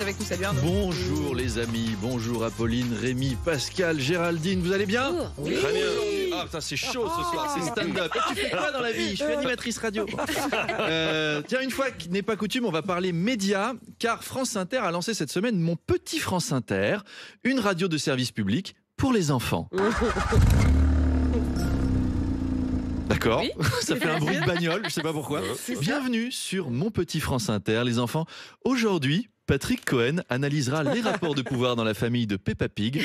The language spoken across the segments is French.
avec nous. Salut Arnaud. Bonjour les amis, bonjour Apolline, Rémi, Pascal, Géraldine, vous allez bien? Oui. Très bien. Ah putain, c'est chaud ce soir, c'est stand-up. Et tu fais quoi dans la vie? Je suis animatrice radio. Tiens, une fois qu'il n'est pas coutume, on va parler médias, car France Inter a lancé cette semaine Mon Petit France Inter, une radio de service public pour les enfants. D'accord, Oui. Ça fait un bruit de bagnole, je sais pas pourquoi. Bienvenue sur Mon Petit France Inter, les enfants. Aujourd'hui, Patrick Cohen analysera les rapports de pouvoir dans la famille de Peppa Pig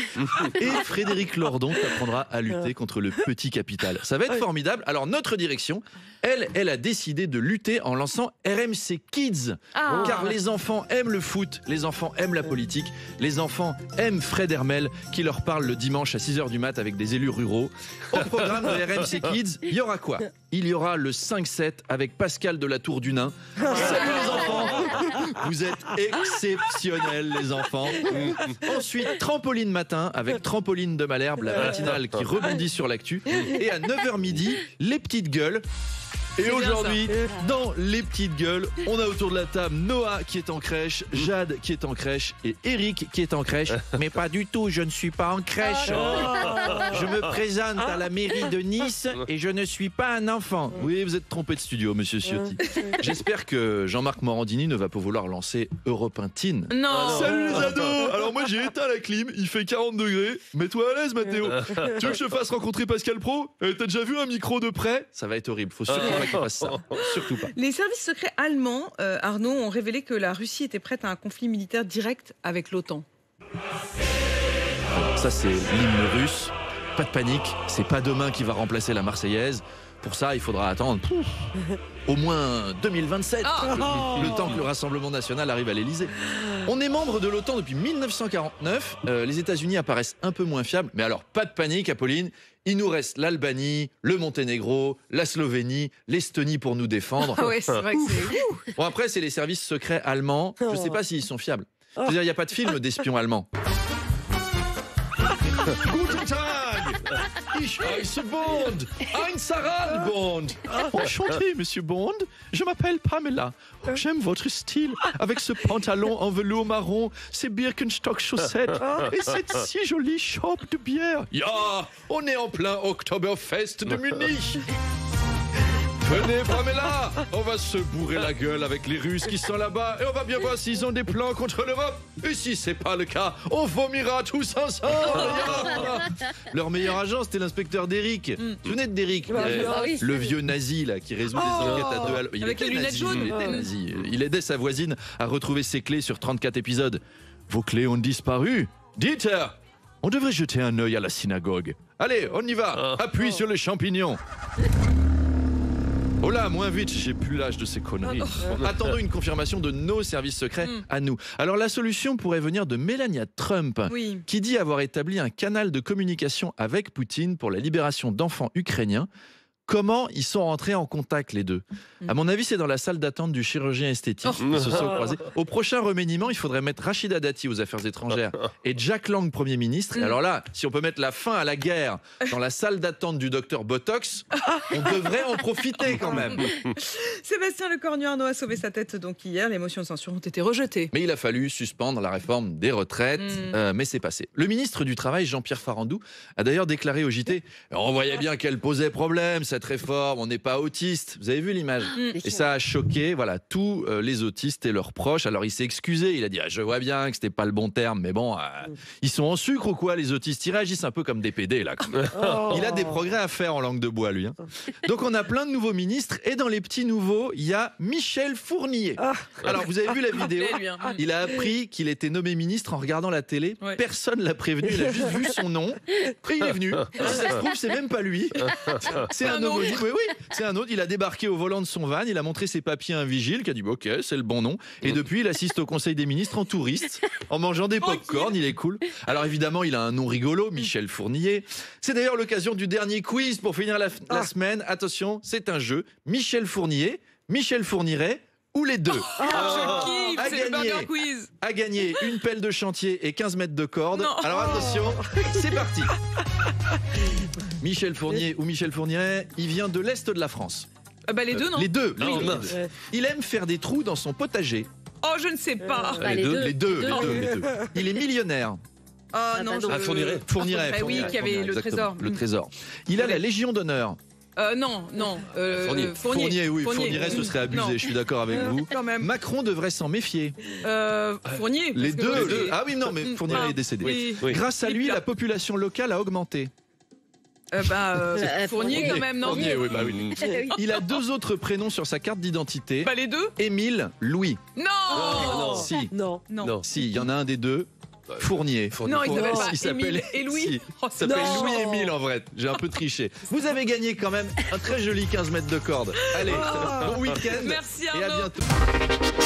et Frédéric Lordon apprendra à lutter contre le petit capital. Ça va être formidable. Alors notre direction, elle a décidé de lutter en lançant RMC Kids. Ah. Car les enfants aiment le foot, les enfants aiment la politique, les enfants aiment Fred Hermel qui leur parle le dimanche à 6h du mat avec des élus ruraux. Au programme de RMC Kids, il y aura quoi? Il y aura le 5-7 avec Pascal de la Tour du Nain. Salut les enfants! Vous êtes exceptionnels les enfants. Ensuite, Trampoline matin avec Trampoline de Malherbe, la matinale qui rebondit sur l'actu. Et à 9h midi, les petites gueules. Et aujourd'hui, dans les petites gueules, on a autour de la table Noah qui est en crèche, Jade qui est en crèche et Eric qui est en crèche. Mais pas du tout, je ne suis pas en crèche. Je me présente à la mairie de Nice et je ne suis pas un enfant. Oui, vous êtes trompé de studio, monsieur Ciotti. J'espère que Jean-Marc Morandini ne va pas vouloir lancer Europe 1 Teen. Non. Salut les ados! Alors moi j'ai éteint la clim, il fait 40 degrés. Mets-toi à l'aise Mathéo. Tu veux que je te fasse rencontrer Pascal Pro? T'as déjà vu un micro de près? Ça va être horrible, faut surtout pas qu'il fasse ça. Surtout pas. Les services secrets allemands, Arnaud, ont révélé que la Russie était prête à un conflit militaire direct avec l'OTAN. Ça c'est l'hymne russe. Pas de panique, c'est pas demain qui va remplacer la Marseillaise. Pour ça, il faudra attendre au moins 2027, le temps que le Rassemblement national arrive à l'Elysée. On est membre de l'OTAN depuis 1949. Les États-Unis apparaissent un peu moins fiables. Mais alors, pas de panique, Apolline. Il nous reste l'Albanie, le Monténégro, la Slovénie, l'Estonie pour nous défendre. Ah ouais, c'est vrai que c'est... Bon, après, c'est les services secrets allemands. Je ne sais pas s'ils sont fiables. Je veux dire, il n'y a pas de film d'espions allemands. Guten Tag! Ich heiße Bond! Ein Sarah Bond! Enchanté, monsieur Bond. Je m'appelle Pamela. J'aime votre style avec ce pantalon en velours marron, ces Birkenstock chaussettes et cette si jolie chope de bière. Ja, on est en plein Oktoberfest de Munich. Venez Pamela, on va se bourrer la gueule avec les Russes qui sont là-bas et on va bien voir s'ils ont des plans contre l'Europe. Et si c'est pas le cas, on vomira tous ensemble. Leur meilleur agent, c'était l'inspecteur d'Eric. Vous vous souvenez d'Eric, le vieux nazi là qui résout des enquêtes à deux. Il avec était les lunettes nazi, jaunes. il était nazi. Il aidait sa voisine à retrouver ses clés sur 34 épisodes. Vos clés ont disparu. Dieter, on devrait jeter un œil à la synagogue. Allez, on y va. Appuie sur les champignons. Oh là, moins vite, j'ai plus l'âge de ces conneries. Attendons une confirmation de nos services secrets à nous. Alors la solution pourrait venir de Melania Trump, qui dit avoir établi un canal de communication avec Poutine pour la libération d'enfants ukrainiens. Comment ils sont rentrés en contact les deux? À mon avis, c'est dans la salle d'attente du chirurgien esthétique. Ils se sont croisés. Au prochain remaniement, il faudrait mettre Rachida Dati aux affaires étrangères et Jack Lang Premier ministre. Et alors là, si on peut mettre la fin à la guerre dans la salle d'attente du docteur Botox, on devrait en profiter quand même. Sébastien Lecornu, Arnaud a sauvé sa tête donc hier. Les motions de censure ont été rejetées. Mais il a fallu suspendre la réforme des retraites, mais c'est passé. Le ministre du Travail, Jean-Pierre Farandou, a d'ailleurs déclaré au JT « On voyait bien qu'elle posait problème, cette réforme, on n'est pas autiste. » Vous avez vu l'image? Et ça a choqué tous les autistes et leurs proches. Alors il s'est excusé, il a dit je vois bien que c'était pas le bon terme, mais bon, ils sont en sucre ou quoi les autistes? Ils réagissent un peu comme des PD là. Il a des progrès à faire en langue de bois lui. Donc on a plein de nouveaux ministres et dans les petits nouveaux, il y a Michel Fournier. Alors vous avez vu la vidéo? Il a appris qu'il était nommé ministre en regardant la télé. Personne l'a prévenu, il a juste vu son nom. Après il est venu. Si ça se trouve, c'est même pas lui. C'est un homonyme. Oui, c'est un autre. Il a débarqué au volant de son van, il a montré ses papiers à un vigile qui a dit ok, c'est le bon nom. Et depuis, il assiste au Conseil des ministres en touriste, en mangeant des pop-corn, il est cool. Alors évidemment, il a un nom rigolo, Michel Fournier. C'est d'ailleurs l'occasion du dernier quiz pour finir la semaine. Attention, c'est un jeu. Michel Fournier, Michel Fourniret ou les deux. Je kiffe, c'est le burger quiz. À gagner une pelle de chantier et 15 mètres de corde. Alors attention, c'est parti. Michel Fournier ou Michel Fourniret, il vient de l'Est de la France. Les deux, non? Les deux. Il aime faire des trous dans son potager. Oh, je ne sais pas. Les deux. Les deux. Il est millionnaire. Ah non, bah, Fourniret. Oui, qui avait le trésor. Le trésor. Il a la Légion d'honneur. Non. Fournier, oui. Fournier. Fourniret, ce serait abusé, Non. je suis d'accord avec vous. Quand même. Macron devrait s'en méfier. Fournier. Les parce que- deux. Ah oui, non, mais Fourniret est décédé. Oui. Oui. Grâce à lui, la population locale a augmenté. Fournier quand même, non Fournier, oui, bah oui. Oui. Il a 2 autres prénoms sur sa carte d'identité. Bah les deux. Émile, Louis. Non. non. Si, Non. Non. si, il y en a un des deux. Fournier. Non, il s'appelle pas Il s'appelle Émile et Louis. Si. Oh, Il s'appelle Non. Louis-Émile en vrai. J'ai un peu triché. Vous avez gagné quand même un très joli 15 mètres de corde. Allez, bon week-end. Merci Et à Arnaud. bientôt.